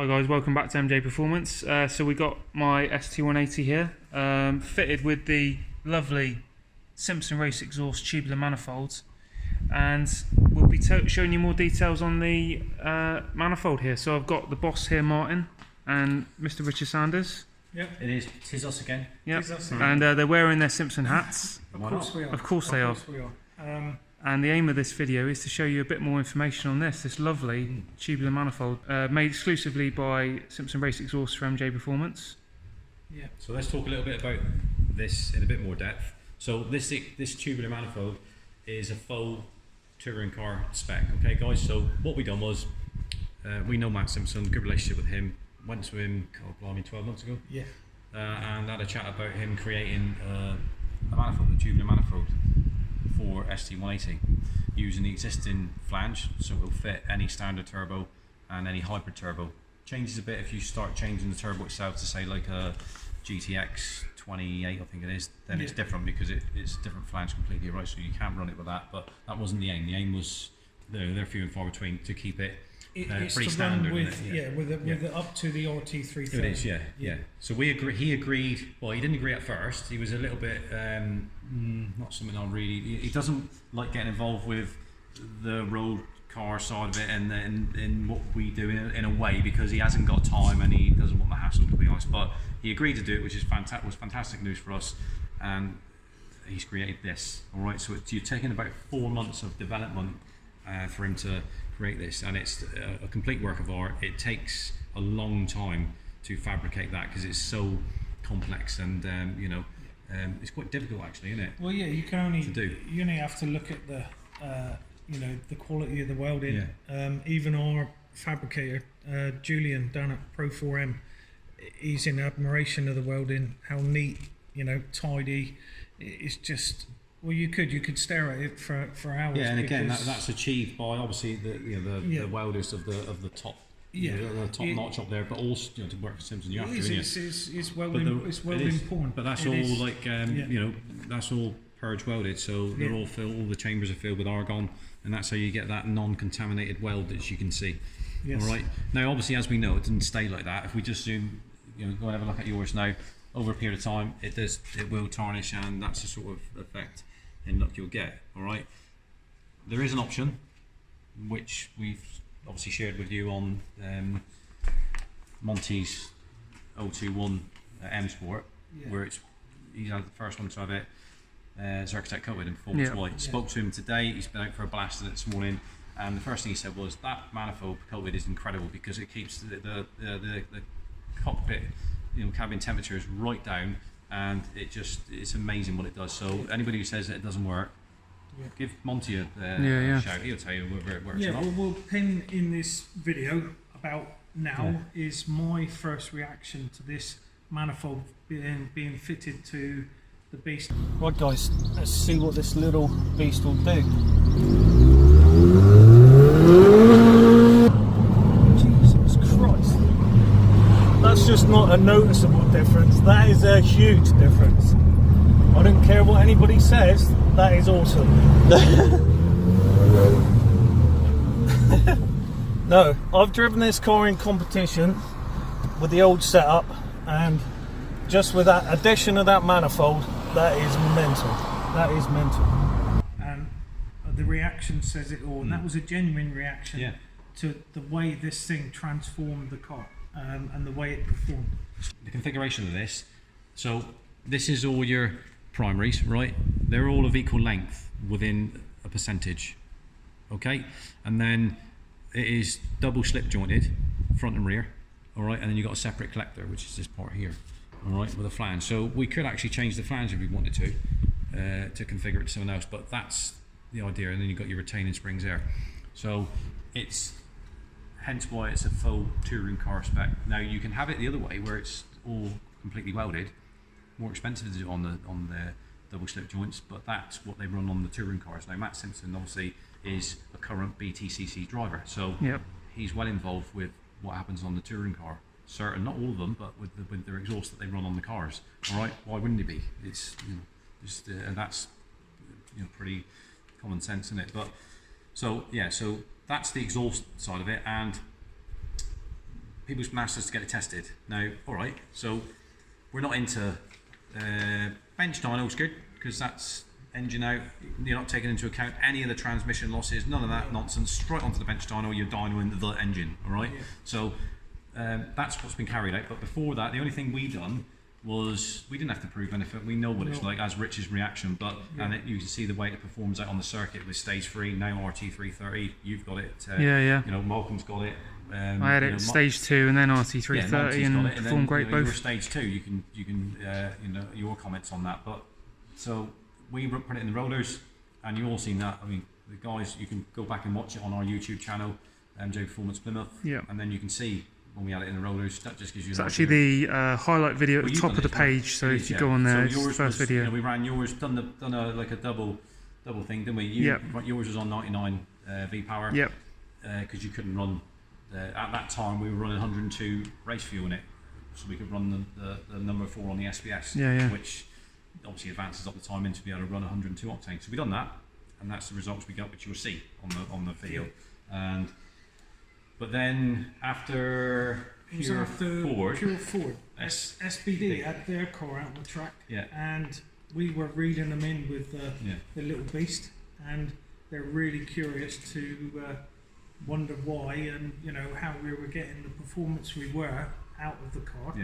Hi guys, welcome back to MJ Performance. So we got my ST180 here, fitted with the lovely Simpson race exhaust tubular manifolds, and we'll be showing you more details on the manifold here. So I've got the boss here, Martin, and Mr. Richard Sanders. Yep, it is. Tis us again. Yep, and they're wearing their Simpson hats. Of course we are. Of course they are. And the aim of this video is to show you a bit more information on this lovely tubular manifold, made exclusively by Simpson Race Exhaust for MJ Performance. Yeah. So let's talk a little bit about this in a bit more depth. So this tubular manifold is a full touring car spec. Okay, guys. So what we done was, we know Matt Simpson, good relationship with him. Went to him, 12 months ago. Yeah. And had a chat about him creating a manifold, a tubular manifold, for ST180 using the existing flange, so it will fit any standard turbo and any hybrid turbo. Changes a bit if you start changing the turbo itself to say like a GTX 28, I think it is, then it's different because it's a different flange completely, right? So you can't run it with that, but that wasn't the aim. The aim was, they're few and far between, to keep it it's pretty to standard. Run with it up to the RT330. It is, yeah. So he agreed. Well, he didn't agree at first. He was a little bit not something I really. He doesn't like getting involved with the road car side of it and in what we do in a way, because he hasn't got time and he doesn't want the hassle, to be honest. But he agreed to do it, which is fantastic news for us. And he's created this. All right. So you're taking about 4 months of development for him to create this, and it's a complete work of art. It takes a long time to fabricate that because it's so complex, and it's quite difficult actually, isn't it? Well, yeah, you only have to look at the the quality of the welding. Yeah. Even our fabricator, Julian down at Pro 4M, he's in admiration of the welding, how neat, tidy. It's just. Well, you could stare at it for hours. Yeah, and again, that's achieved by obviously the welders of the top, the top notch up there. But also, to work for Simpson, you have to. It's welding porn. But that's all like that's all purge welded. So they're all filled. All the chambers are filled with argon, and that's how you get that non-contaminated weld, as you can see. Yes. All right. Now, obviously, as we know, it didn't stay like that. If we just zoom, go and have a look at yours now. Over a period of time, it will tarnish, and that's the sort of effect and look you'll get. All right. There is an option which we've obviously shared with you on Monty's 021 M Sport, where he's had the first one to have it Zerkatech coated in full white. Spoke to him today. He's been out for a blast in it this morning, and the first thing he said was that manifold coated is incredible because it keeps the cockpit, cabin temperature is right down, and it's amazing what it does. So anybody who says that it doesn't work, give Monty a shout. He'll tell you whether it works or not. Well, we'll pin in this video about now is my first reaction to this manifold being fitted to the beast. Right guys, let's see what this little beast will do. Jesus Christ. That's just not a noticeable difference, that is a huge difference. I don't care what anybody says, that is awesome. No, I've driven this car in competition with the old setup, and just with that addition of that manifold, that is mental. That is mental. And the reaction says it all, and that was a genuine reaction to the way this thing transformed the car. And the way it performed. The configuration of this, so this is all your primaries, right? They're all of equal length within a percentage, okay? And then it is double slip jointed, front and rear, all right? And then you've got a separate collector, which is this part here, all right, with a flange. So we could actually change the flange if we wanted to configure it to someone else, but that's the idea. And then you've got your retaining springs there. So it's hence why it's a full touring car spec. Now you can have it the other way, where it's all completely welded. More expensive to do on the double slip joints, but that's what they run on the touring cars. Now Matt Simpson obviously is a current BTCC driver, so he's well involved with what happens on the touring car. Certain, not all of them, but with their exhaust that they run on the cars. All right, why wouldn't he be? It's and that's pretty common sense, isn't it? But so that's the exhaust side of it, and people's been asked us to get it tested. Now, all right, so we're not into bench dyno's good, because that's engine out. You're not taking into account any of the transmission losses, none of that nonsense. Straight onto the bench dyno, you're dynoing the engine. All right, so that's what's been carried out. But before that, the only thing we done was we didn't have to prove anything. We know what it's like as Rich's reaction, but and you can see the way it performs out on the circuit with stage 3 now RT330. You've got it. You know, Malcolm's got it. I had it stage 2 and then RT330 and performed great both. Your stage 2, you can you know, your comments on that. But so we put it in the rollers, and you all seen that. I mean, the guys, you can go back and watch it on our YouTube channel, MJ Performance Plymouth, and then you can see when we had it in the rollers. That just gives you. It's actually the highlight video at the top of the page. So if you go on there, it's the first video. You know, we ran yours, done like a double thing, didn't we? Yours was on 99 V power. Yep. Because you couldn't run. At that time, we were running 102 race fuel in it, so we could run the number 4 on the SBS, which obviously advances up the time in to be able to run 102 octane. So we done that, and that's the results we got, which you'll see on the video. But then after Pure Ford, SBD had their car out on the track, and we were reading them in with the little beast, and they're really curious to wonder why, and you know how we were getting the performance we were out of the car.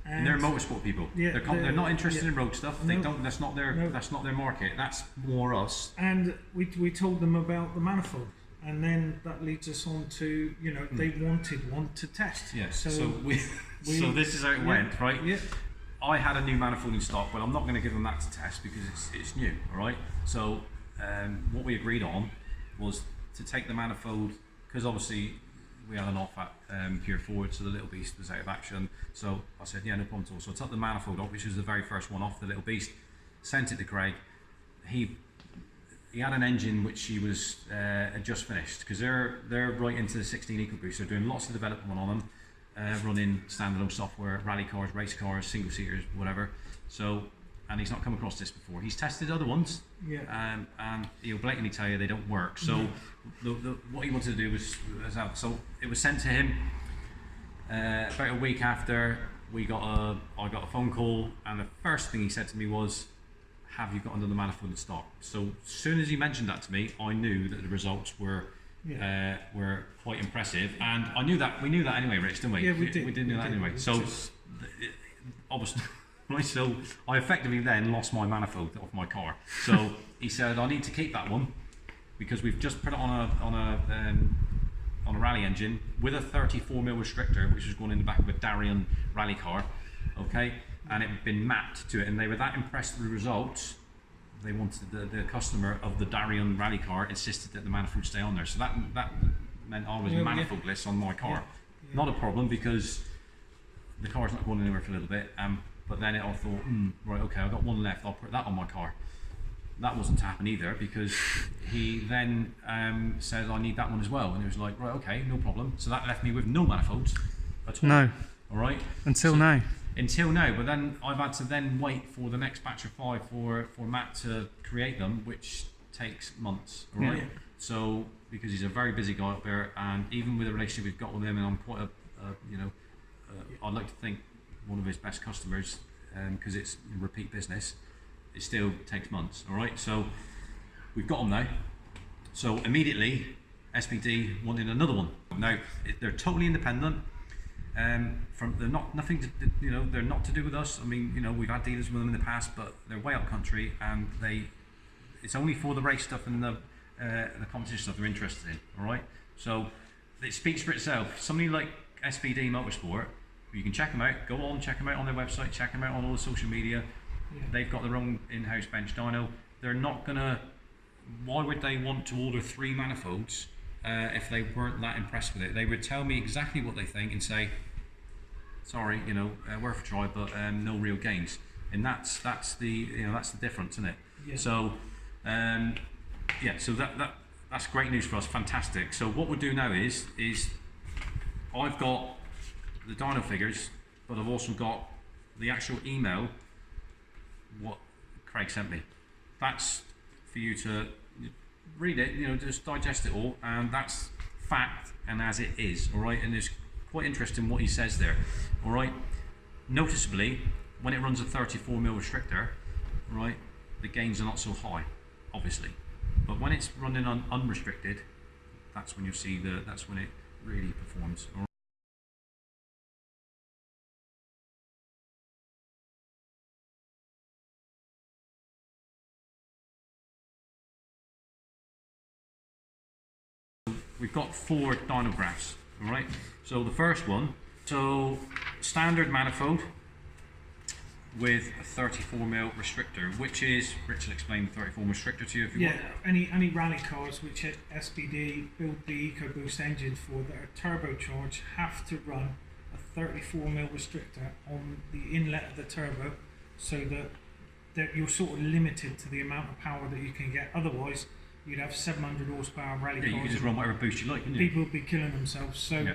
And they're motorsport people. They're not interested in road stuff. They don't. That's not their market. That's more us. And we told them about the manifold, and then that leads us on to, you know, they wanted one to test. So this is how it went, right? I had a new manifold in stock, but I'm not going to give them that to test because it's new. All right. So what we agreed on was to take the manifold, because obviously we had an off at Pure Ford, so the little beast was out of action. So I said, yeah, no problem at all. So I took the manifold off, which was the very first one off the little beast, sent it to Craig. He had an engine which he was had just finished, because they're right into the 16 EcoBoost. They're doing lots of development on them, running standalone software, rally cars, race cars, single seaters, whatever. So, and he's not come across this before. He's tested other ones, and he'll blatantly tell you they don't work. So what he wanted to do was so it was sent to him about a week after I got a phone call, and the first thing he said to me was, "Have you got another manifold in stock?" So as soon as he mentioned that to me, I knew that the results were quite impressive, and we knew that anyway, Rich, didn't we? Yeah, we did. We did know that anyway. So obviously. Right, so I effectively then lost my manifold off my car. So he said, I need to keep that one because we've just put it on a rally engine with a 34mm restrictor, which was going in the back of a Darien rally car, okay, and it had been mapped to it, and they were that impressed with the results. They wanted the customer of the Darien rally car insisted that the manifold stay on there. So that meant I was manifoldless on my car. Not a problem, because the car's not going anywhere for a little bit. But then I thought, right, okay, I've got one left, I'll put that on my car. That wasn't to happen either, because he then said, I need that one as well. And it was like, right, okay, no problem. So that left me with no manifolds at all. No. All right? Until now. Until now. But then I've had to then wait for the next batch of 5 for Matt to create them, which takes months, all right? So, because he's a very busy guy up there, and even with the relationship we've got with him, and I'm quite I'd like to think one of his best customers, because it's repeat business, it still takes months. All right, so we've got them now. So immediately SBD wanted another one. Now they're totally independent. They're not nothing to, they're not to do with us. I mean, we've had dealers with them in the past, but they're way out country, and it's only for the race stuff and the competition stuff they're interested in. All right, so it speaks for itself. Somebody like SBD Motorsport, you can check them out. Go on, check them out on their website. Check them out on all the social media. They've got their own in-house bench dyno. They're not gonna. Why would they want to order 3 manifolds if they weren't that impressed with it? They would tell me exactly what they think and say, "Sorry, worth a try, but no real gains." And that's the that's the difference, isn't it? Yeah. So so that's great news for us. Fantastic. So what we'll do now is I've got the dyno figures, but I've also got the actual email what Craig sent me. That's for you to read it, just digest it all, and that's fact and as it is, all right? And there's quite interesting what he says there. All right, noticeably, when it runs a 34mm restrictor, right, the gains are not so high, obviously. But when it's running on unrestricted, that's when you see that's when it really performs. All right. We've got 4 dyno graphs, all right? So the first one, so standard manifold with a 34mm restrictor, which is, Rich will explain the 34mm restrictor to you if you want. Any rally cars which SBD build the EcoBoost engines for that are turbocharged have to run a 34mm restrictor on the inlet of the turbo, so that you're sort of limited to the amount of power that you can get. Otherwise, you'd have 700 horsepower rally cars. You can just run whatever boost you like, couldn't you? People would be killing themselves. So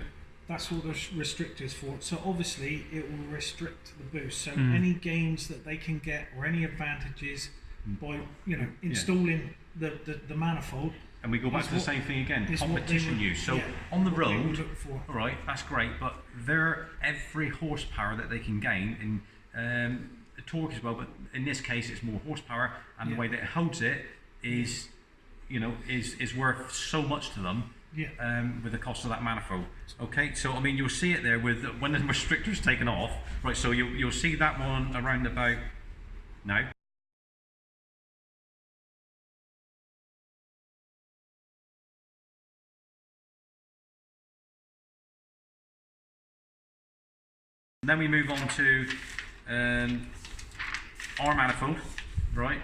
that's what the restrictor's for. So obviously it will restrict the boost. So any gains that they can get or any advantages by installing the manifold. And we go back to the same thing again, competition use. So on the road, all right, that's great, but every horsepower that they can gain in torque as well, but in this case it's more horsepower, and the way that it holds it is worth so much to them with the cost of that manifold. Okay, so I mean you'll see it there with when the restrictor's taken off, right? So you'll see that one around about now. And then we move on to our manifold, right?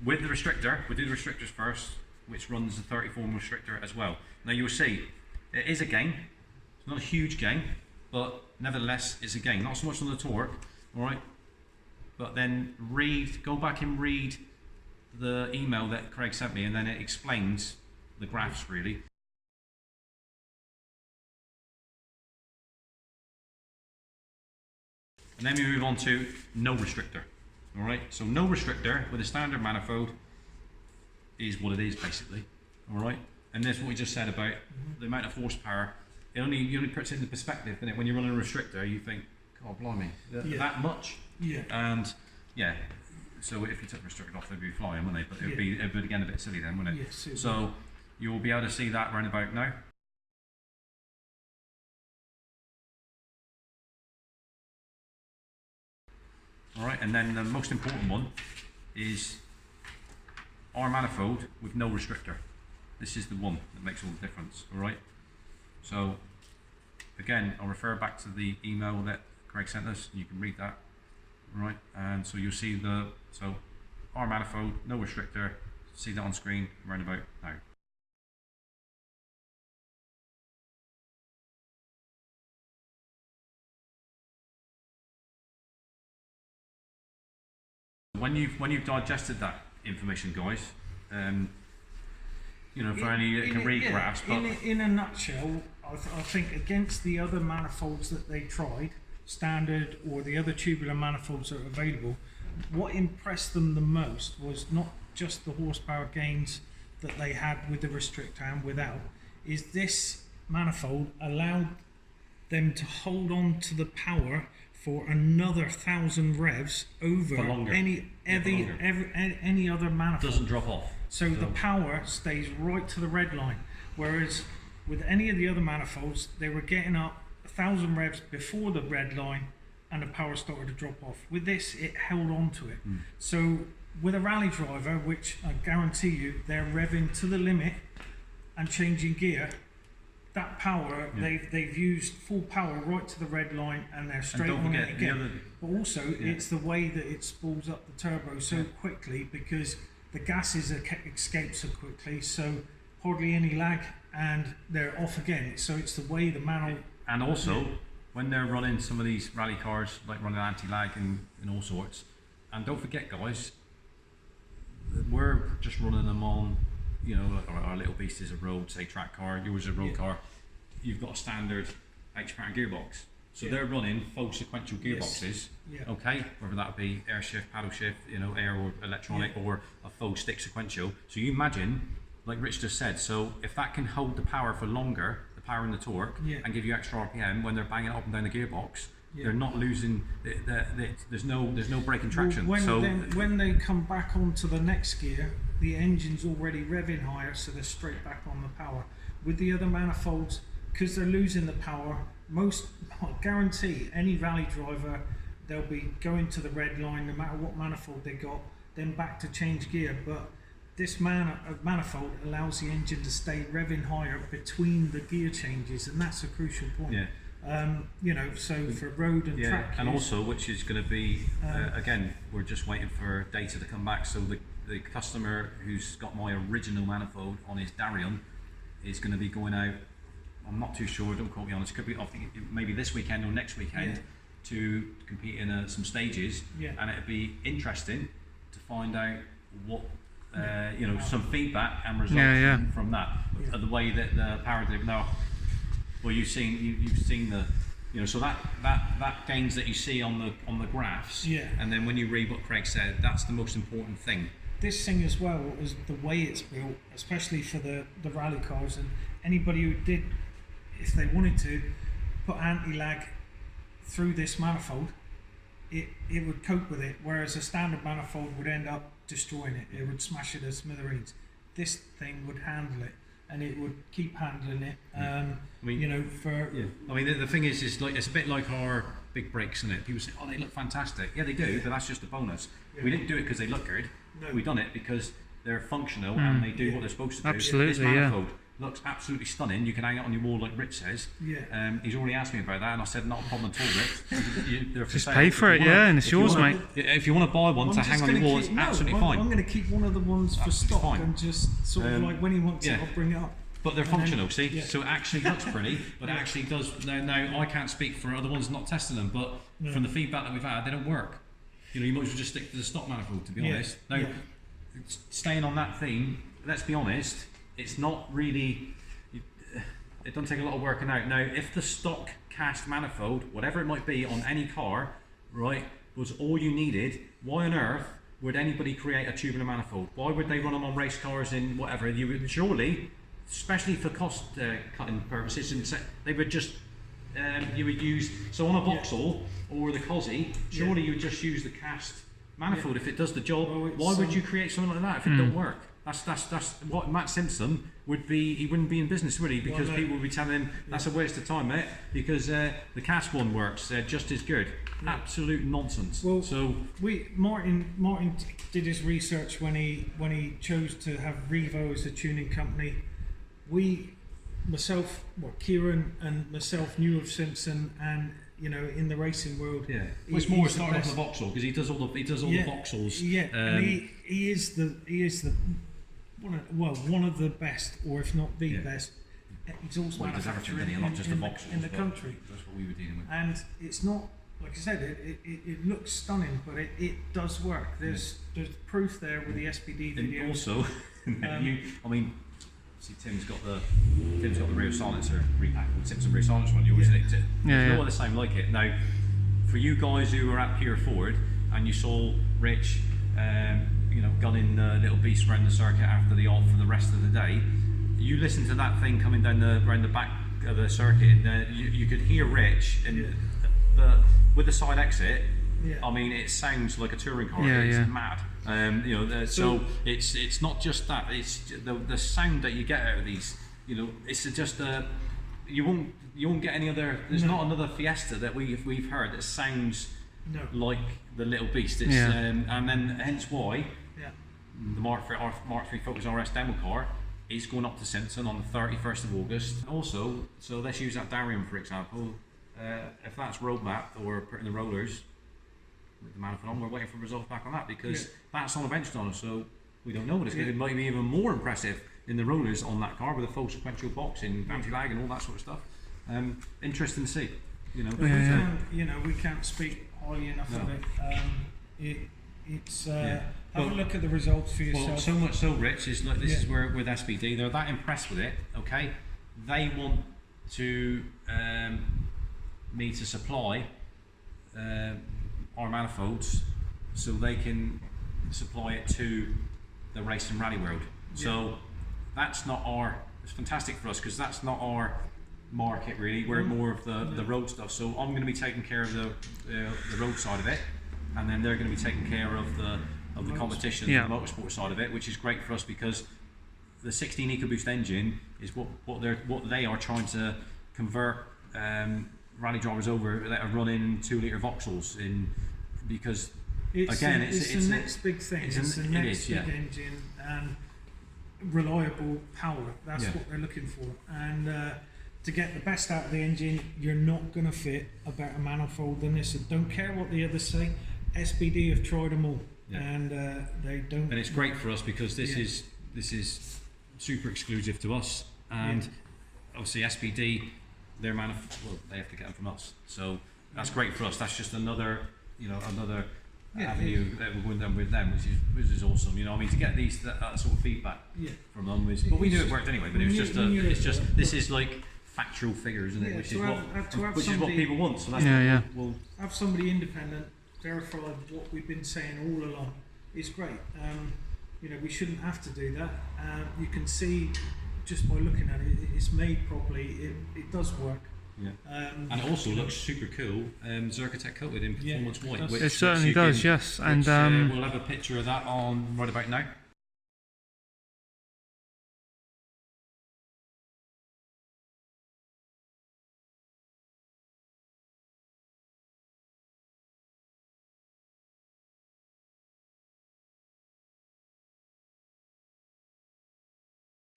With the restrictor, we'll do the restrictors first, which runs the 34mm restrictor as well. Now you'll see, it is a gain. It's not a huge gain, but nevertheless it's a gain. Not so much on the torque, all right? But then go back and read the email that Craig sent me, and then it explains the graphs really. And then we move on to no restrictor. All right, so no restrictor with a standard manifold is what it is basically. All right, and that's what we just said about the amount of horsepower. It only puts it into perspective, doesn't it? When you're running a restrictor, you think, God blimey, that much. Yeah. And so if you took the restrictor off, they'd be flying, wouldn't they? But it'd be again a bit silly then, wouldn't it? Yes. So you'll be able to see that round about now. All right, and then the most important one is our manifold with no restrictor. This is the one that makes all the difference. All right, so again, I'll refer back to the email that Craig sent us. You can read that. All right, and so you'll see our manifold, no restrictor. See that on screen round about now. When you've digested that information, guys, for any that can read graphs, but in a nutshell, I think against the other manifolds that they tried, standard or the other tubular manifolds that are available, what impressed them the most was not just the horsepower gains that they had with the restrictor and without, is this manifold allowed them to hold on to the power for another 1,000 revs over any other manifold. Doesn't drop off. So the power stays right to the red line. Whereas with any of the other manifolds, they were getting up 1,000 revs before the red line and the power started to drop off. With this, it held on to it. So with a rally driver, which I guarantee you, they're revving to the limit and changing gear, that power, they've used full power right to the red line and they're straight on it again. But also, it's the way that it spools up the turbo so quickly because the gases escape so quickly, so hardly any lag and they're off again. So it's the way the manual... And also, when they're running some of these rally cars, like running anti-lag and all sorts, and don't forget guys, we're just running them on, our little beast is a road, say track car, yours is a road car, you've got a standard H-pattern gearbox. So they're running full sequential gearboxes, okay, whether that be air shift, paddle shift, air or electronic, or a full stick sequential. So you imagine, like Rich just said, so if that can hold the power for longer, the power and the torque Yeah. and give you extra RPM when they're banging it up and down the gearbox. Yeah. They're not losing. There's no braking traction. Well, when they come back onto the next gear, the engine's already revving higher, so they're straight back on the power. With the other manifolds, because they're losing the power, I guarantee any rally driver, they'll be going to the red line no matter what manifold they got, then back to change gear. But this manifold allows the engine to stay revving higher between the gear changes, and that's a crucial point. Yeah. You know, so for road and track and use, also, which is going to be again, we're just waiting for data to come back. So the customer who's got my original manifold on his Darion is going to be going out. I'm not too sure. Don't quote me on this. Could be, I think maybe this weekend or next weekend to compete in some stages, and it'd be interesting to find out what you know, some feedback and results from that. The way that the power now. Well, you've seen the, you know, so that gains that you see on the graphs, and then when you read what Craig said, that's the most important thing. This thing as well is the way it's built, especially for the rally cars, and anybody who did, if they wanted to, put anti-lag through this manifold, it would cope with it, whereas a standard manifold would end up destroying it. It would smash it to smithereens. This thing would handle it, and it would keep handling it. I mean, you know, I mean, the thing is like it's a bit like our big brakes, isn't it? People say, "Oh, they look fantastic." Yeah, they do, but that's just a bonus. We didn't do it because they look good. No. We've done it because they're functional and they do what they're supposed to do. Absolutely, this manifold looks absolutely stunning. You can hang it on your wall like Rich says. He's already asked me about that, and I said, "Not a problem at all, Rich." Just pay for it, and it's yours, mate. If you want to buy one to hang on your wall, it's absolutely fine. I'm going to keep one of the ones for stock and just sort of like when he wants it, I'll bring it up. But they're functional, see? So it actually looks pretty, but it actually does. Now, I can't speak for other ones not testing them, but from the feedback that we've had, they don't work. You know, you might as well just stick to the stock manifold, to be honest. Now, staying on that theme, let's be honest, it's not really, it doesn't take a lot of working out. Now, if the stock cast manifold, whatever it might be on any car, right, was all you needed, why on earth would anybody create a tubular manifold? Why would they run them on race cars in whatever? You would surely, especially for cost cutting purposes, and they would just you would use, so on a Vauxhall or the Cosy, surely you would just use the cast manifold if it does the job. Why would you create something like that if it don't work? That's what Matt Simpson would be. He wouldn't be in business, would he? Because people would be telling him that's a waste of time, mate. Because the cast one works just as good. Absolute nonsense. Well, so Martin did his research when he chose to have Revo as a tuning company. Kieran and myself knew of Simpson, and you know, in the racing world, it's more starting off the Vauxhall because he does all the Vauxhalls. And he is the one of the best, or if not the best. He's also manufacturing in the country. That's what we were dealing with. And it's not, like I said, it looks stunning, but it does work. There's proof there with the SBD video. And also, see, Tim's got the rear silencer repacked with Simpson rear silencer on. You always need it. There's no other sound like it. Now, for you guys who were at Pure Ford and you saw Rich, gunning the little beast around the circuit after the off for the rest of the day, you listen to that thing coming down around the back of the circuit, and you could hear Rich and with the side exit. I mean, it sounds like a touring car. It's mad. So it's not just that. It's the sound that you get out of these. You know, it's just you won't get any other. There's not another Fiesta that we've heard that sounds like the little beast. It's and then hence why the Mark III Focus RS demo car is going up to Simpson on the 31st of August. Also, so let's use that Darion for example. If that's roadmap or putting the rollers with the manifold on, we're waiting for results back on that because that's on a bench donor, so we don't know what it's going to be. It might be even more impressive in the rollers on that car with a full sequential box in anti-lag and all that sort of stuff. Interesting to see. We can't speak highly enough of it. Have a look at the results for yourself. Well, so much so, Rich, is like this is where with SBD they're that impressed with it. Okay, they want to me to supply our manifolds so they can supply it to the race and rally world. So that's not it's fantastic for us because that's not our market really. We're more of the road stuff. So I'm going to be taking care of the road side of it, and then they're going to be taking care of the competition, the motorsport side of it, which is great for us because the 16 EcoBoost engine is what they are trying to convert rally drivers over that are running 2-litre Vauxhalls in, because it's the next big thing. It's the next big engine and reliable power. That's what they're looking for. And to get the best out of the engine, you're not going to fit a better manifold than this. So don't care what the others say. SBD have tried them all, and they don't. And it's great for us because this is super exclusive to us, and obviously SBD, their manifold, they have to get them from us. So that's great for us. That's just another avenue that we're going down with them, which is awesome. You know, I mean, to get that sort of feedback from them is, but we knew it worked anyway. But it was just this is like factual figures, isn't it? Which is what people want. So that's we'll have somebody independent verify what we've been saying all along. Is great. You know, we shouldn't have to do that. You can see just by looking at it, it's made properly. It does work. Yeah. And it also looks super cool. Zerkotech coated in performance white. Which, it certainly does, yes. And we'll have a picture of that on right about now.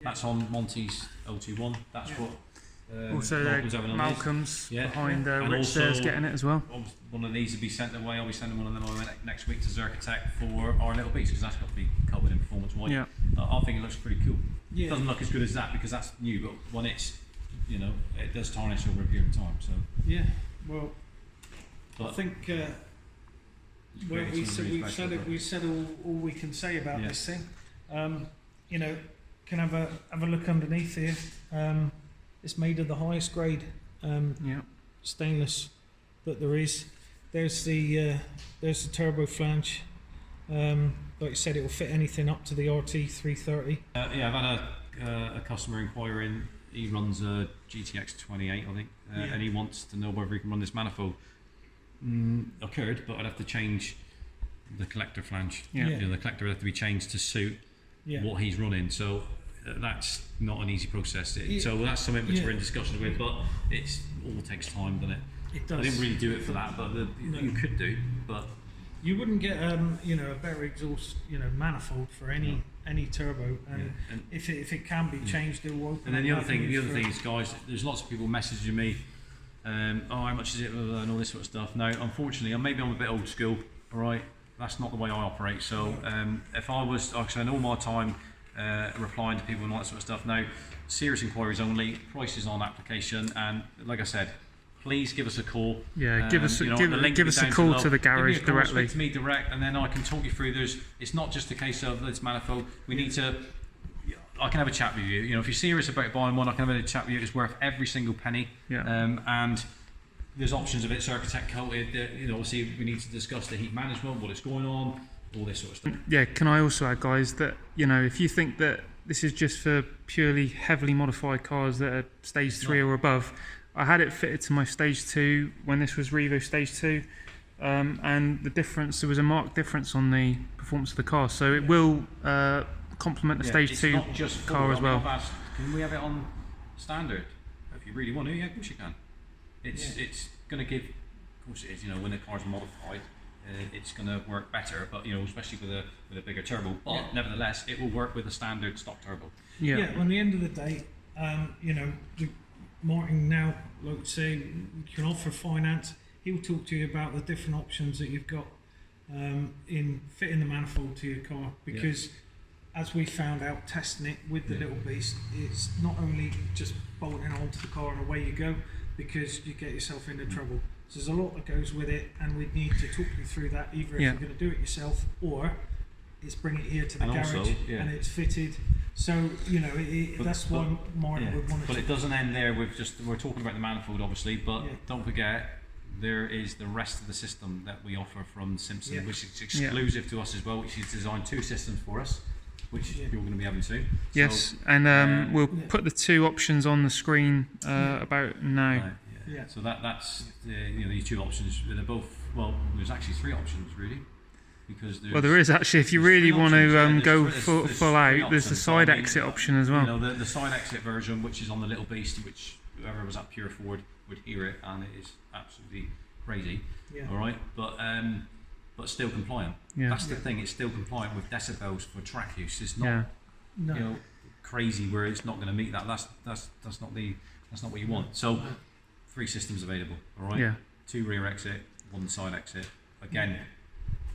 That's on Monty's 021. That's what. Also, Malcolm's behind Rich there's getting it as well. One of these will be sent away. I'll be sending one of them away next week to Zerkotech for our little beast because that's got to be covered in performance white. Yeah. I think it looks pretty cool. Yeah. It doesn't look as good as that because that's new, but when it's, you know, it does tarnish over a period of time. So yeah, well, I think we've said all we can say about this thing. You know, can have a look underneath here. It's made of the highest grade stainless that there is. There's the turbo flange. Like you said, it will fit anything up to the RT 330. I've had a customer inquiring. He runs a GTX 28, I think, and he wants to know whether he can run this manifold. I could, but I'd have to change the collector flange. You know, the collector would have to be changed to suit what he's running. So that's not an easy process. So that's something which we're in discussion with, but it all takes time, doesn't it? It does. I didn't really do it for that, but you could do, but you wouldn't get you know, a better exhaust, you know, manifold for any turbo, and if it can be changed, it will open. And then the other thing is, guys, there's lots of people messaging me, how much is it, and all this sort of stuff. Now, unfortunately, maybe I'm a bit old school. All right, that's not the way I operate. So if I was, I spend all my time replying to people and all that sort of stuff. Now, serious inquiries only, prices on application, and like I said, please give us a call. Yeah, give us a call to the garage directly. Speak to me direct, and then I can talk you through. It's not just a case of this manifold. We need to. I can have a chat with you. You know, if you're serious about buying one, I can have a chat with you. It's worth every single penny. Yeah. And there's options of it, Zerkotech coated. You know, obviously we need to discuss the heat management, what it's going on, all this sort of stuff. Yeah. Can I also add, guys, that, you know, if you think that this is just for purely heavily modified cars that are stage 3 or above, I had it fitted to my stage 2 when this was Revo stage 2, and the difference, there was a marked difference on the performance of the car, so it will complement the stage 2 car as well. Can we have it on standard? If you really want to, yeah, of course you can. It's going to give, of course it is, you know, when the car's modified, it's going to work better, but you know, especially with a bigger turbo, but nevertheless it will work with a standard stock turbo. Yeah, on the end of the day, you know, Martin now, like say, you can offer finance. He'll talk to you about the different options that you've got in fitting the manifold to your car, because as we found out testing it with the little beast, it's not only just bolting onto the car and away you go, because you get yourself into trouble. So there's a lot that goes with it, and we need to talk you through that, either if you're going to do it yourself, or it's bring it here to the garage also, and it's fitted. So, you know, that's why Martin would want to. But it doesn't end there with just, we're talking about the manifold obviously, but don't forget there is the rest of the system that we offer from Simpson, which is exclusive to us as well, which is designed 2 systems for us, which you're going to be having soon. Yes, So, and we'll put the 2 options on the screen about now. yeah. So that's these 2 options. They're both, well, there's actually 3 options really, because there is actually, if you really want to go there's full out, three there's the options. side So, I mean, exit option as well. The side exit version, which is on the little beast, which whoever was at Pure Ford would hear it, and it is absolutely crazy. Yeah. All right, but still compliant. Yeah. That's the thing. It's still compliant with decibels for track use. It's not crazy where it's not going to meet that. That's not what you want. So 3 systems available. All right. Yeah. 2 rear exit, 1 side exit. Again,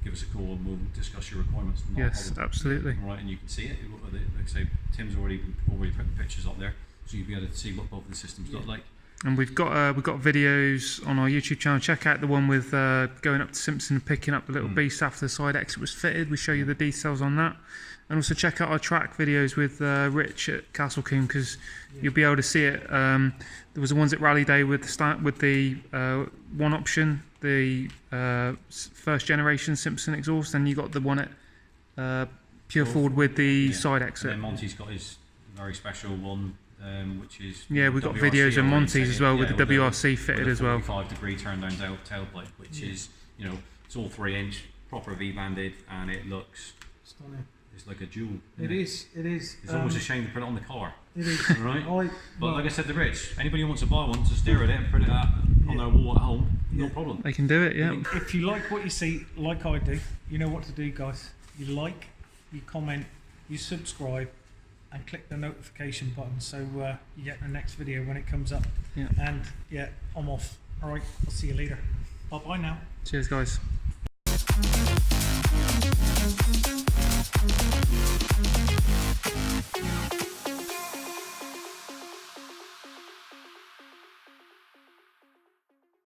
give us a call and we'll discuss your requirements. Not a Yes, problem. absolutely. All right, and you can see it. Like I say, Tim's already put the pictures up there, so you'll be able to see what both of the systems look like. And we've got videos on our YouTube channel. Check out the one with going up to Simpson and picking up the little beast after the side exit was fitted. We show you the details on that. And also check out our track videos with Rich at Castle Coombe, because you'll be able to see it. There was the ones at Rally Day with the 1 option, the first generation Simpson exhaust, and you got the one at Pure Ford with the side exit. And then Monty's got his very special one, which is we've got WRC videos of Monty's as well, with the WRC fitted as well. 45-degree turn down tailpipe, which is it's all 3-inch, proper V-banded, and it looks Stunning. It's like a jewel. It is. It's almost a shame to put it on the car. It is. Right? But like I said to Rich, anybody who wants to buy one, to stare at it and put it on their wall at home, no problem. They can do it, yeah. If you like what you see, like I do, you know what to do, guys. You like, you comment, you subscribe, and click the notification button so you get the next video when it comes up. Yeah. And I'm off. All right, I'll see you later. Bye bye now. Cheers, guys.